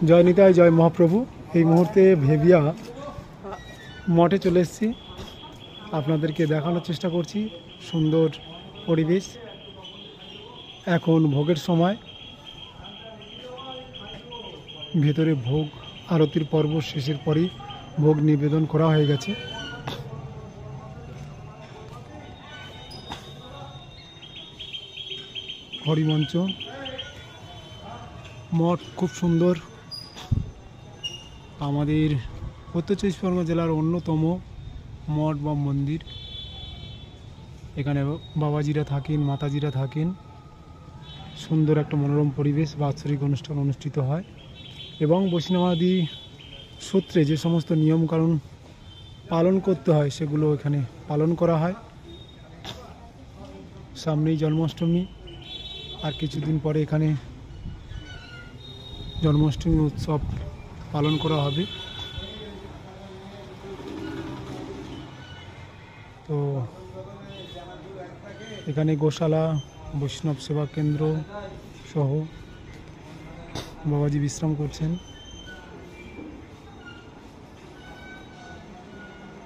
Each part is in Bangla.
জয় নিতাই, জয় মহাপ্রভু। এই মুহূর্তে ভেভিয়া মঠে চলে এসেছি, আপনাদেরকে দেখানোর চেষ্টা করছি সুন্দর পরিবেশ। এখন ভোগের সময়, ভেতরে ভোগ আরতির পর্ব শেষের পরেই ভোগ নিবেদন করা হয়ে গেছে। হরিমঞ্চ মঠ খুব সুন্দর, আমাদের উত্তর চব্বিশ পরগনা জেলার অন্যতম মঠ বা মন্দির। এখানে বাবাজিরা থাকেন, মাতাজিরা থাকেন। সুন্দর একটা মনোরম পরিবেশ, বাৎসরিক অনুষ্ঠান অনুষ্ঠিত হয় এবং বৈষ্ণবাদী সূত্রে যে সমস্ত নিয়মকানুন পালন করতে হয় সেগুলো এখানে পালন করা হয়। সামনেই জন্মাষ্টমী, আর কিছুদিন পরে এখানে জন্মাষ্টমী উৎসব পালন করা হবে। তো এখানে গোশালা, বৈষ্ণব সেবা কেন্দ্র সহ বাবাজি বিশ্রাম করছেন।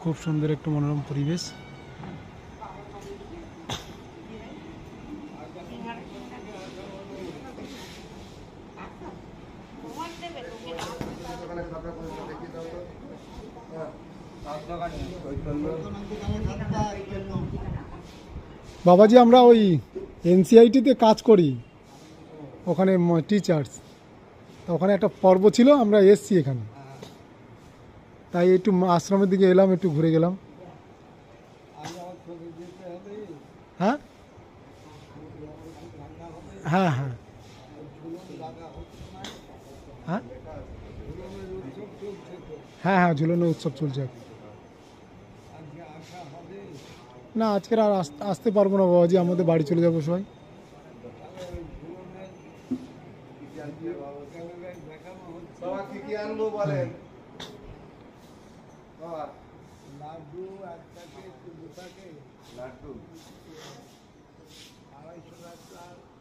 খুব সুন্দর একটা মনোরম পরিবেশ। বাবাজি, আমরা ওই এনসিআইটিতে কাজ করি, ওখানে টিচার্স। তো ওখানে একটা পর্ব ছিল, আমরা এসছি এখানে, তাই একটু আশ্রমের দিকে এলাম, একটু ঘুরে গেলাম। হ্যাঁ হ্যাঁ হ্যাঁ হ্যাঁ হ্যাঁ হ্যাঁ ঝুলনের উৎসব চলছে। না, আজকের আর আসতে পারবো না বাবাজি, আমাদের বাড়ি চলে যাবো সবাই। লাড্ডু 250 টাকা।